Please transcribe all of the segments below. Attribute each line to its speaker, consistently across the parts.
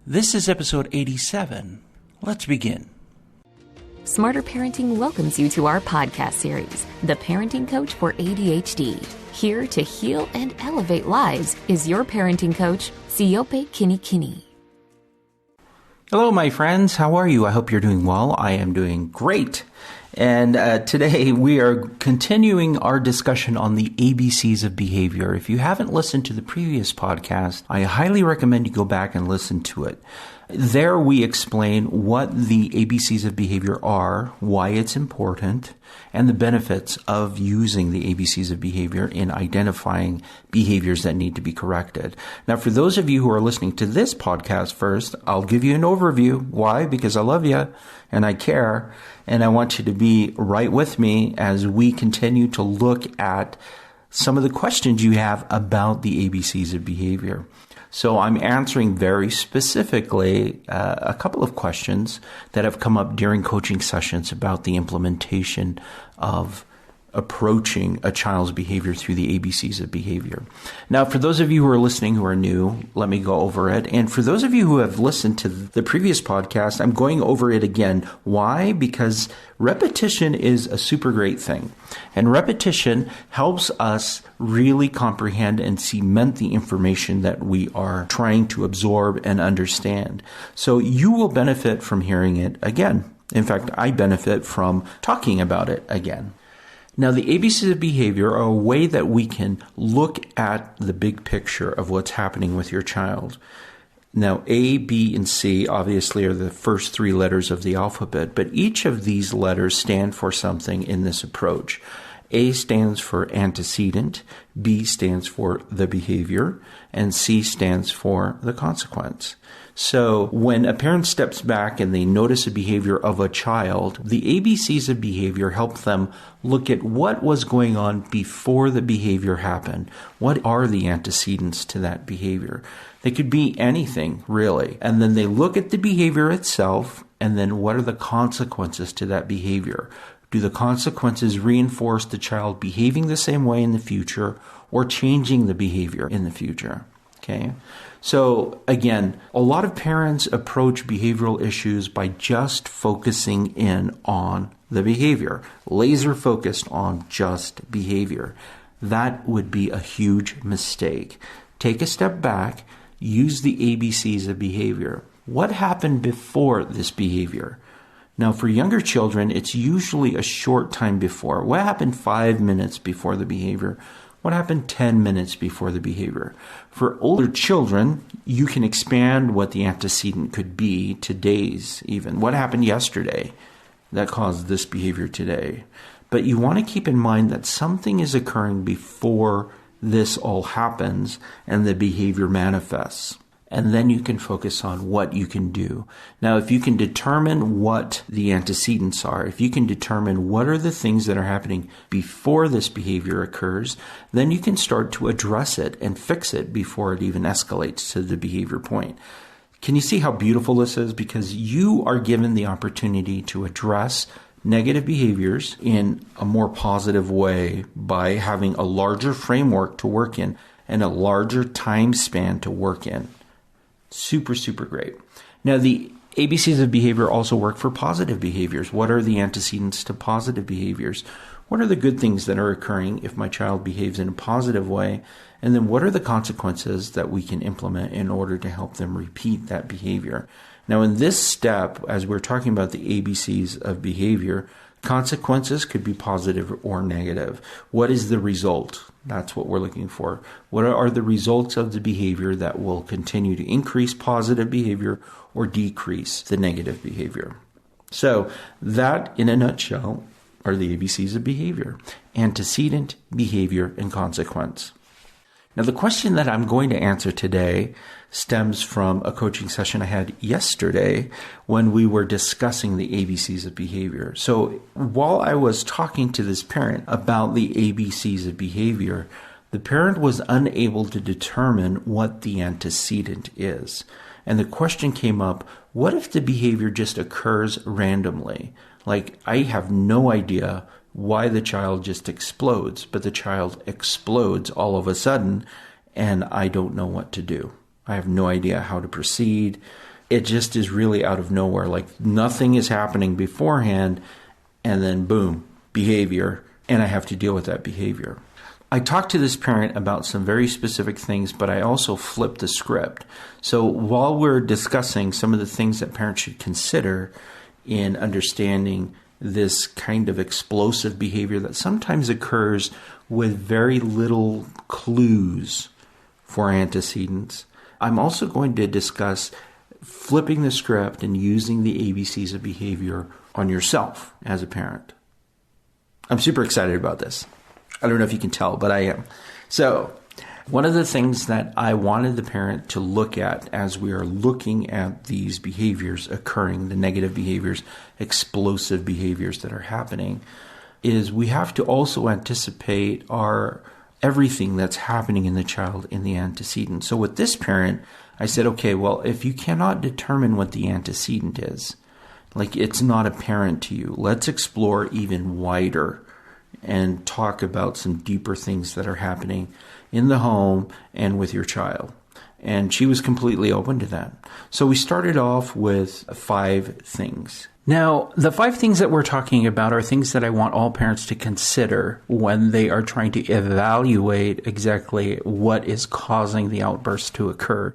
Speaker 1: This is episode 87. Let's begin.
Speaker 2: Smarter Parenting welcomes you to our podcast series, The Parenting Coach for ADHD. Here to heal and elevate lives is your parenting coach, Siope Kinikini.
Speaker 1: Hello, my friends. How are you? I hope you're doing well. I am doing great. And today we are continuing our discussion on the ABCs of behavior. If you haven't listened to the previous podcast, I highly recommend you go back and listen to it. There we explain what the ABCs of behavior are, why it's important, and the benefits of using the ABCs of behavior in identifying behaviors that need to be corrected. Now, for those of you who are listening to this podcast first, I'll give you an overview. Why? Because I love you and I care, and I want you to be right with me as we continue to look at some of the questions you have about the ABCs of behavior. So I'm answering very specifically a couple of questions that have come up during coaching sessions about the implementation of approaching a child's behavior through the ABCs of behavior. Now, for those of you who are listening who are new, let me go over it. And for those of you who have listened to the previous podcast, I'm going over it again. Why? Because repetition is a super great thing. And repetition helps us really comprehend and cement the information that we are trying to absorb and understand. So you will benefit from hearing it again. In fact, I benefit from talking about it again. Now, the ABCs of behavior are a way that we can look at the big picture of what's happening with your child. Now, A, B, and C obviously are the first three letters of the alphabet, but each of these letters stand for something in this approach. A stands for antecedent, B stands for the behavior, and C stands for the consequence. So when a parent steps back and they notice a behavior of a child, the ABCs of behavior help them look at what was going on before the behavior happened. What are the antecedents to that behavior? They could be anything, really. And then they look at the behavior itself, and then what are the consequences to that behavior? Do the consequences reinforce the child behaving the same way in the future or changing the behavior in the future? Okay. So again, a lot of parents approach behavioral issues by just focusing in on the behavior, laser focused on just behavior. That would be a huge mistake. Take a step back, use the ABCs of behavior. What happened before this behavior? Now, for younger children, it's usually a short time before. What happened 5 minutes before the behavior? What happened 10 minutes before the behavior? For older children, you can expand what the antecedent could be to days even. What happened yesterday that caused this behavior today? But you want to keep in mind that something is occurring before this all happens and the behavior manifests. And then you can focus on what you can do. Now, if you can determine what the antecedents are, if you can determine what are the things that are happening before this behavior occurs, then you can start to address it and fix it before it even escalates to the behavior point. Can you see how beautiful this is? Because you are given the opportunity to address negative behaviors in a more positive way by having a larger framework to work in and a larger time span to work in. Super, super great. Now, the ABCs of behavior also work for positive behaviors. What are the antecedents to positive behaviors? What are the good things that are occurring if my child behaves in a positive way? And then what are the consequences that we can implement in order to help them repeat that behavior? Now, in this step, as we're talking about the ABCs of behavior, consequences could be positive or negative. What is the result? That's what we're looking for. What are the results of the behavior that will continue to increase positive behavior or decrease the negative behavior? So that, in a nutshell, are the ABCs of behavior: antecedent, behavior, and consequence. Now, the question that I'm going to answer today stems from a coaching session I had yesterday when we were discussing the ABCs of behavior. So while I was talking to this parent about the ABCs of behavior, the parent was unable to determine what the antecedent is. And the question came up, what if the behavior just occurs randomly? Like, I have no idea why the child just explodes, but the child explodes all of a sudden, and I don't know what to do. I have no idea how to proceed. it just is really out of nowhere. Like nothing is happening beforehand, and then boom, behavior, and I have to deal with that behavior. I talked to this parent about some very specific things, but I also flipped the script. So while we're discussing some of the things that parents should consider in understanding this kind of explosive behavior that sometimes occurs with very little clues for antecedents, I'm also going to discuss flipping the script and using the ABCs of behavior on yourself as a parent. I'm super excited about this. I don't know if you can tell, but I am. So one of the things that I wanted the parent to look at as we are looking at these behaviors occurring, the negative behaviors, explosive behaviors that are happening, is we have to also anticipate everything that's happening in the child in the antecedent. So with this parent, I said, okay, well, if you cannot determine what the antecedent is, like it's not apparent to you, let's explore even wider and talk about some deeper things that are happening in the home and with your child. And she was completely open to that. So we started off with 5 things. Now, the 5 things that we're talking about are things that I want all parents to consider when they are trying to evaluate exactly what is causing the outburst to occur.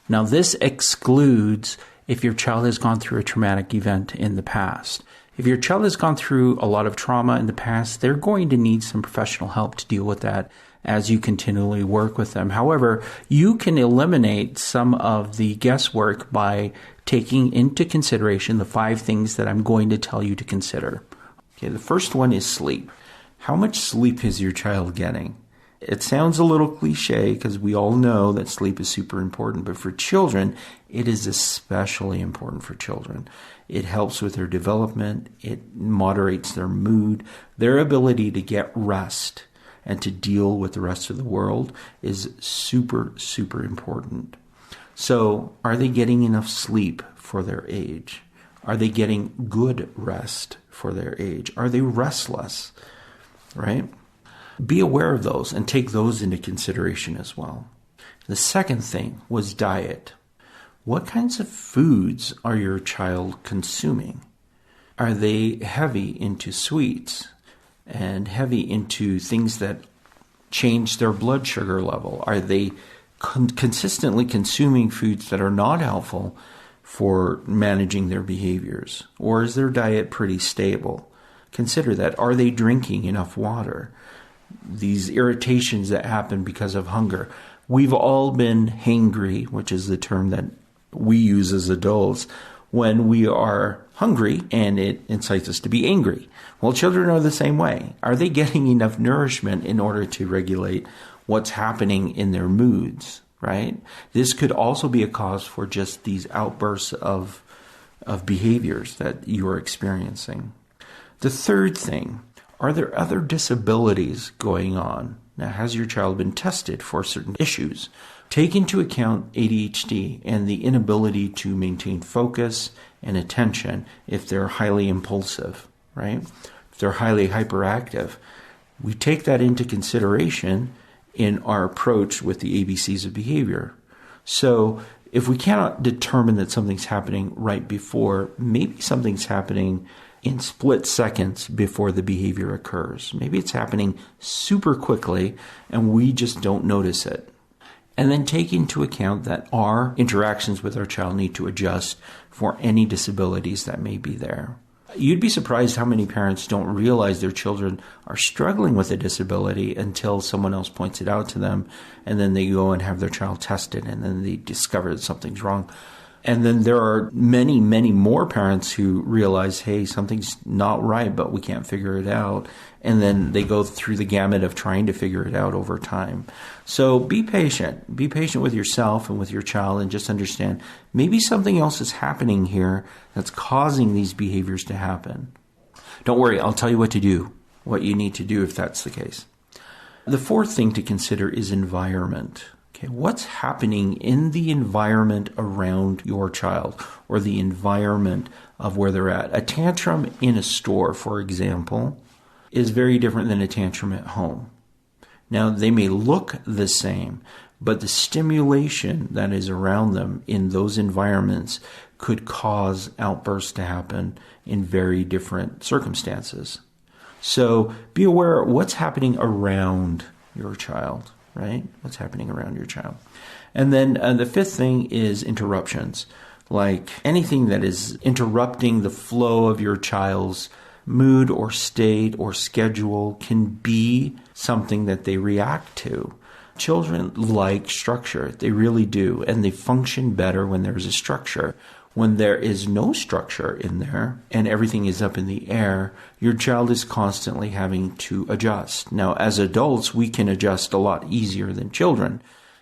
Speaker 1: Now, this excludes if your child has gone through a traumatic event in the past. If your child has gone through a lot of trauma in the past, they're going to need some professional help to deal with that as you continually work with them. However, you can eliminate some of the guesswork by taking into consideration the 5 things that I'm going to tell you to consider. Okay, the first one is sleep. How much sleep is your child getting? It sounds a little cliche because we all know that sleep is super important, but for children, it is especially important for children. It helps with their development. It moderates their mood. Their ability to get rest and to deal with the rest of the world is super, super important. So are they getting enough sleep for their age? Are they getting good rest for their age? Are they restless, right? Be aware of those and take those into consideration as well. The second thing was diet. What kinds of foods are your child consuming? Are they heavy into sweets and heavy into things that change their blood sugar level? Are they consistently consuming foods that are not helpful for managing their behaviors? Or is their diet pretty stable? Consider that. Are they drinking enough water? These irritations that happen because of hunger. We've all been hangry, which is the term that we use as adults, when we are hungry and it incites us to be angry. Well, children are the same way. Are they getting enough nourishment in order to regulate what's happening in their moods, right? This could also be a cause for just these outbursts of behaviors that you are experiencing. The third thing, are there other disabilities going on? Now, has your child been tested for certain issues? Take into account ADHD and the inability to maintain focus and attention if they're highly impulsive, right? If they're highly hyperactive. We take that into consideration in our approach with the ABCs of behavior. So if we cannot determine that something's happening right before, maybe something's happening in split seconds before the behavior occurs. Maybe it's happening super quickly and we just don't notice it. And then take into account that our interactions with our child need to adjust for any disabilities that may be there. You'd be surprised how many parents don't realize their children are struggling with a disability until someone else points it out to them, and then they go and have their child tested, and then they discover that something's wrong. And then there are many, many more parents who realize, hey, something's not right, but we can't figure it out. And then they go through the gamut of trying to figure it out over time. So be patient. Be patient with yourself and with your child and just understand maybe something else is happening here that's causing these behaviors to happen. Don't worry, I'll tell you what to do, what you need to do if that's the case. The fourth thing to consider is environment. Okay, what's happening in the environment around your child or the environment of where they're at? A tantrum in a store, for example, is very different than a tantrum at home. Now, they may look the same, but the stimulation that is around them in those environments could cause outbursts to happen in very different circumstances. So be aware of what's happening around your child, right? What's happening around your child. And then the fifth thing is interruptions, like anything that is interrupting the flow of your child's mood or state or schedule can be something that they react to. Children like structure. They really do. And they function better when there's a structure. When there is no structure in there and everything is up in the air, your child is constantly having to adjust. Now, as adults, we can adjust a lot easier than children.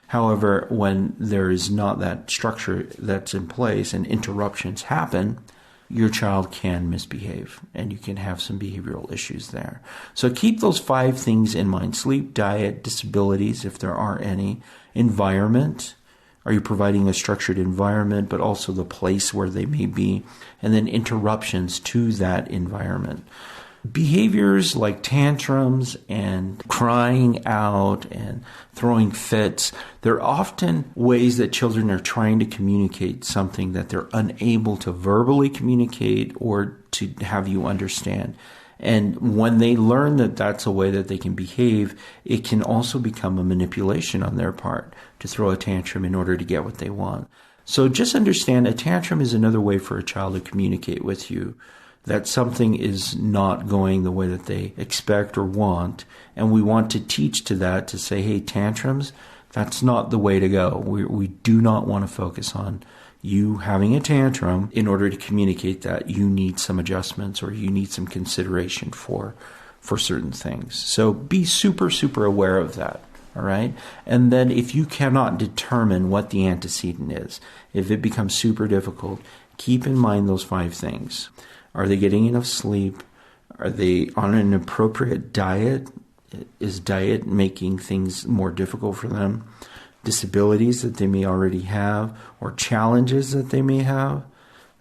Speaker 1: However, when there is not that structure that's in place and interruptions happen, your child can misbehave and you can have some behavioral issues there. So keep those 5 things in mind: sleep, diet, disabilities, if there are any, environment. Are you providing a structured environment, but also the place where they may be? And then interruptions to that environment. Behaviors like tantrums and crying out and throwing fits, they're often ways that children are trying to communicate something that they're unable to verbally communicate or to have you understand. And when they learn that that's a way that they can behave, it can also become a manipulation on their part to throw a tantrum in order to get what they want. So just understand a tantrum is another way for a child to communicate with you that something is not going the way that they expect or want. And we want to teach to that to say, hey, tantrums, that's not the way to go. We do not want to focus on you having a tantrum. In order to communicate that, you need some adjustments or you need some consideration for certain things. So be super, super aware of that. All right. And then if you cannot determine what the antecedent is, if it becomes super difficult, keep in mind those 5 things. Are they getting enough sleep? Are they on an appropriate diet? Is diet making things more difficult for them? Disabilities that they may already have or challenges that they may have?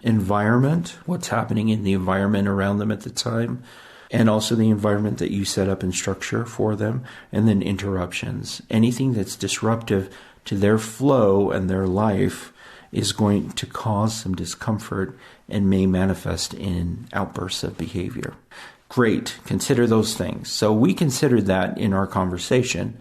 Speaker 1: Environment, what's happening in the environment around them at the time? And also the environment that you set up in structure for them. And then interruptions. Anything that's disruptive to their flow and their life is going to cause some discomfort and may manifest in outbursts of behavior. Great. Consider those things. So we considered that in our conversation.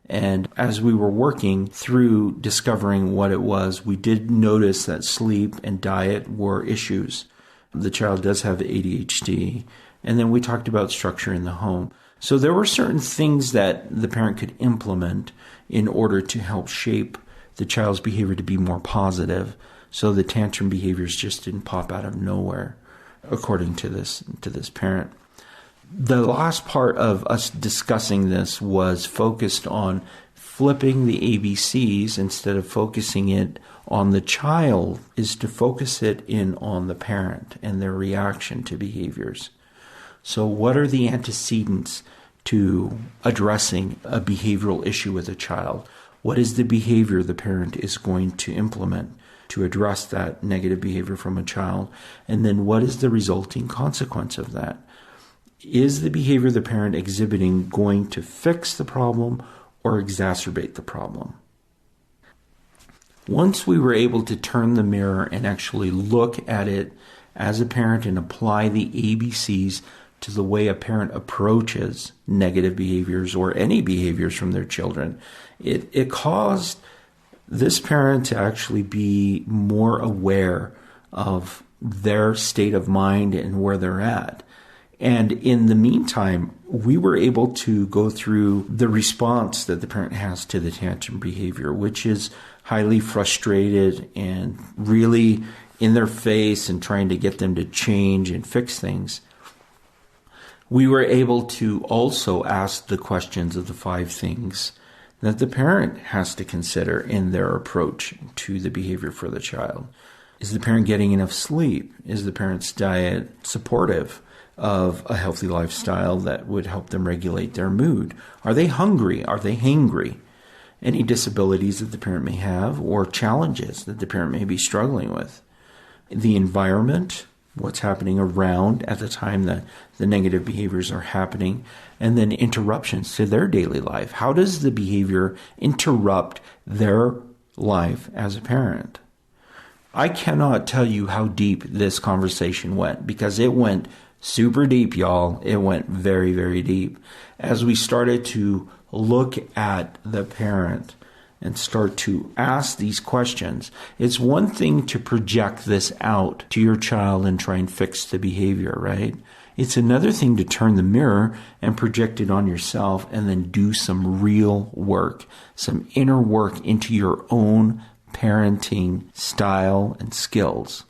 Speaker 1: And as we were working through discovering what it was, we did notice that sleep and diet were issues. The child does have ADHD. And then we talked about structure in the home. So there were certain things that the parent could implement in order to help shape the child's behavior to be more positive. So the tantrum behaviors just didn't pop out of nowhere, according to this parent. The last part of us discussing this was focused on flipping the ABCs instead of focusing it on the child, is to focus it in on the parent and their reaction to behaviors. So what are the antecedents to addressing a behavioral issue with a child? What is the behavior the parent is going to implement to address that negative behavior from a child? And then what is the resulting consequence of that? Is the behavior the parent exhibiting going to fix the problem or exacerbate the problem? Once we were able to turn the mirror and actually look at it as a parent and apply the ABCs to the way a parent approaches negative behaviors or any behaviors from their children, it caused this parent to actually be more aware of their state of mind and where they're at. And in the meantime, we were able to go through the response that the parent has to the tantrum behavior, which is highly frustrated and really in their face and trying to get them to change and fix things. We were able to also ask the questions of the 5 things that the parent has to consider in their approach to the behavior for the child. Is the parent getting enough sleep? Is the parent's diet supportive of a healthy lifestyle that would help them regulate their mood? Are they hungry? Are they hangry? Any disabilities that the parent may have or challenges that the parent may be struggling with? The environment, what's happening around at the time that the negative behaviors are happening, and then interruptions to their daily life. How does the behavior interrupt their life as a parent? I cannot tell you how deep this conversation went, because it went super deep, y'all. It went very, very deep. As we started to look at the parent and start to ask these questions, it's one thing to project this out to your child and try and fix the behavior, right? It's another thing to turn the mirror and project it on yourself and then do some real work, some inner work into your own parenting style and skills.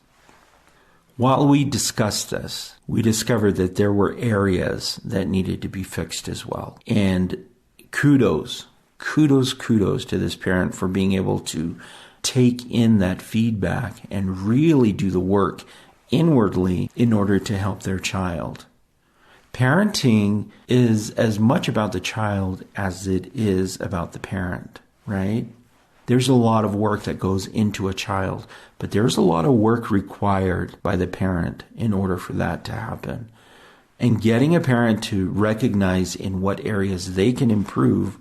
Speaker 1: While we discussed this, we discovered that there were areas that needed to be fixed as well. And kudos to this parent for being able to take in that feedback and really do the work inwardly in order to help their child. Parenting is as much about the child as it is about the parent, right? There's a lot of work that goes into a child, but there's a lot of work required by the parent in order for that to happen. And getting a parent to recognize in what areas they can improve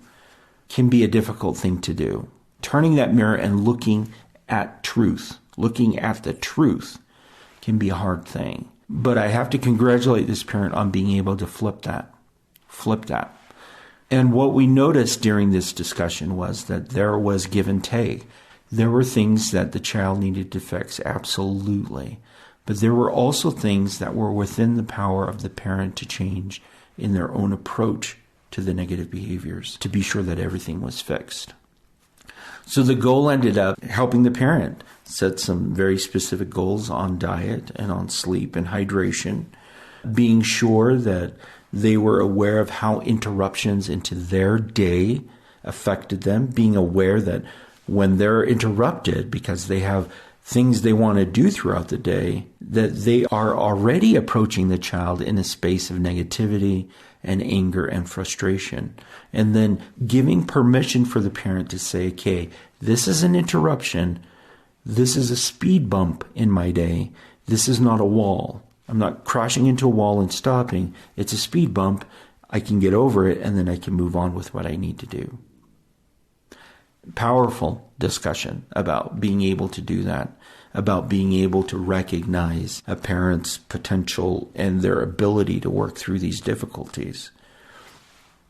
Speaker 1: can be a difficult thing to do. Turning that mirror and looking at the truth can be a hard thing. But I have to congratulate this parent on being able to flip that. And what we noticed during this discussion was that there was give and take. There were things that the child needed to fix, absolutely. But there were also things that were within the power of the parent to change in their own approach to the negative behaviors to be sure that everything was fixed. So the goal ended up helping the parent set some very specific goals on diet and on sleep and hydration, being sure that they were aware of how interruptions into their day affected them, being aware that when they're interrupted because they have things they want to do throughout the day, that they are already approaching the child in a space of negativity and anger and frustration. And then giving permission for the parent to say, okay, this is an interruption. This is a speed bump in my day. This is not a wall. I'm not crashing into a wall and stopping. It's a speed bump. I can get over it, and then I can move on with what I need to do. Powerful discussion about being able to do that, about being able to recognize a parent's potential and their ability to work through these difficulties.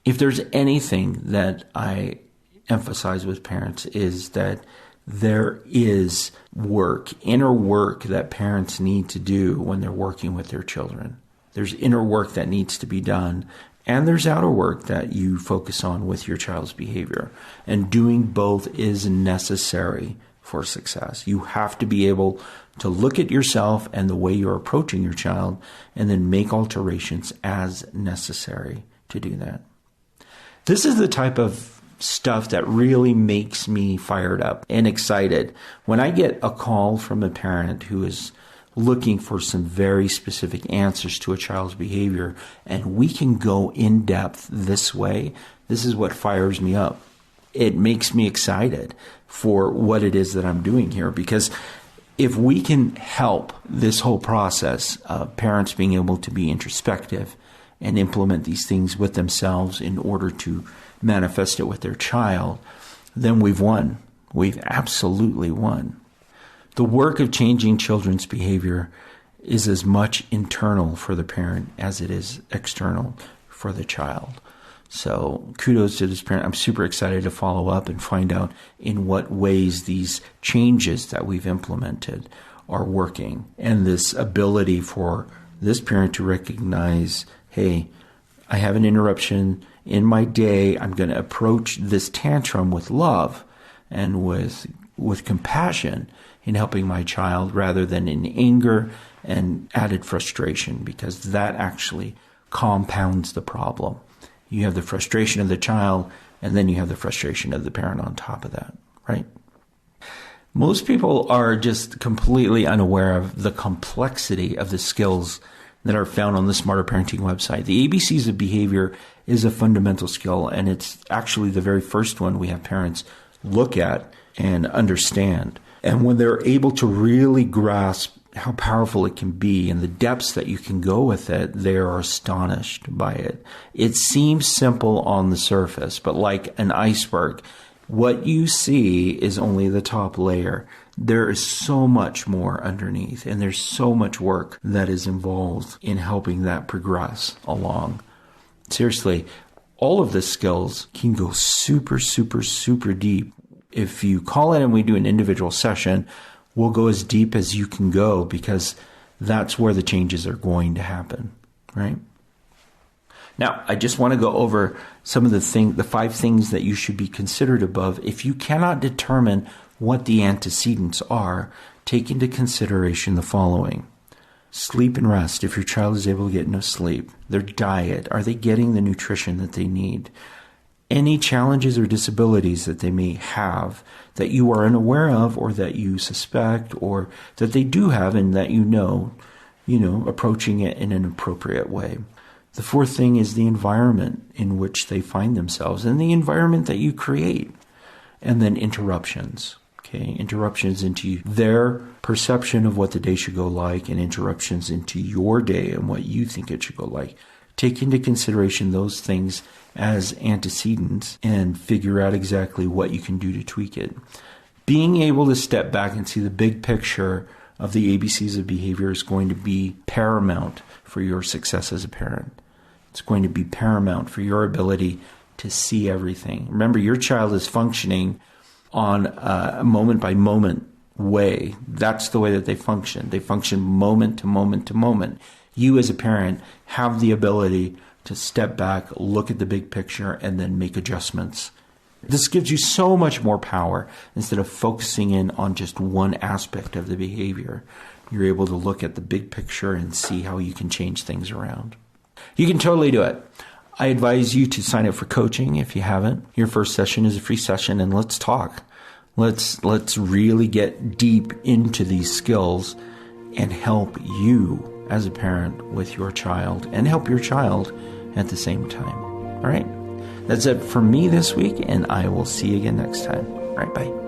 Speaker 1: If there's anything that I emphasize with parents is that there is work, inner work that parents need to do when they're working with their children. There's inner work that needs to be done, and there's outer work that you focus on with your child's behavior. And doing both is necessary for success. You have to be able to look at yourself and the way you're approaching your child and then make alterations as necessary to do that. This is the type of stuff that really makes me fired up and excited. When I get a call from a parent who is looking for some very specific answers to a child's behavior, and we can go in depth this way, this is what fires me up. It makes me excited for what it is that I'm doing here, because if we can help this whole process of parents being able to be introspective and implement these things with themselves in order to manifest it with their child, then we've won. We've absolutely won. The work of changing children's behavior is as much internal for the parent as it is external for the child. So kudos to this parent. I'm super excited to follow up and find out in what ways these changes that we've implemented are working. And this ability for this parent to recognize, hey, I have an interruption in my day. I'm going to approach this tantrum with love and with compassion in helping my child rather than in anger and added frustration, because that actually compounds the problem. You have the frustration of the child, and then you have the frustration of the parent on top of that, right? Most people are just completely unaware of the complexity of the skills that are found on the Smarter Parenting website. The ABCs of behavior is a fundamental skill, and it's actually the very first one we have parents look at and understand. And when they're able to really grasp how powerful it can be and the depths that you can go with it, they are astonished by it. It seems simple on the surface, but like an iceberg, what you see is only the top layer. There is so much more underneath, and there's so much work that is involved in helping that progress along. Seriously, all of the skills can go super, super, super deep. If you call in and we do an individual session, we'll go as deep as you can go, because that's where the changes are going to happen, right? Now, I just want to go over some of the 5 things that you should be considered above. If you cannot determine what the antecedents are, take into consideration the following. Sleep and rest, if your child is able to get no sleep. Their diet, are they getting the nutrition that they need? Any challenges or disabilities that they may have that you are unaware of, or that you suspect, or that they do have and that you know, approaching it in an appropriate way. The 4th thing is the environment in which they find themselves and the environment that you create. And then interruptions. Okay, interruptions into their perception of what the day should go like, and interruptions into your day and what you think it should go like. Take into consideration those things as antecedents and figure out exactly what you can do to tweak it. Being able to step back and see the big picture of the ABCs of behavior is going to be paramount for your success as a parent. It's going to be paramount for your ability to see everything. Remember, your child is functioning on a moment-by-moment way. That's the way that they function. They function moment to moment to moment. You as a parent have the ability to step back, look at the big picture, and then make adjustments. This gives you so much more power instead of focusing in on just one aspect of the behavior. You're able to look at the big picture and see how you can change things around. You can totally do it. I advise you to sign up for coaching if you haven't. Your first session is a free session, and let's talk. Let's really get deep into these skills and help you as a parent with your child, and help your child at the same time. All right? That's it for me this week, and I will see you again next time. All right, bye.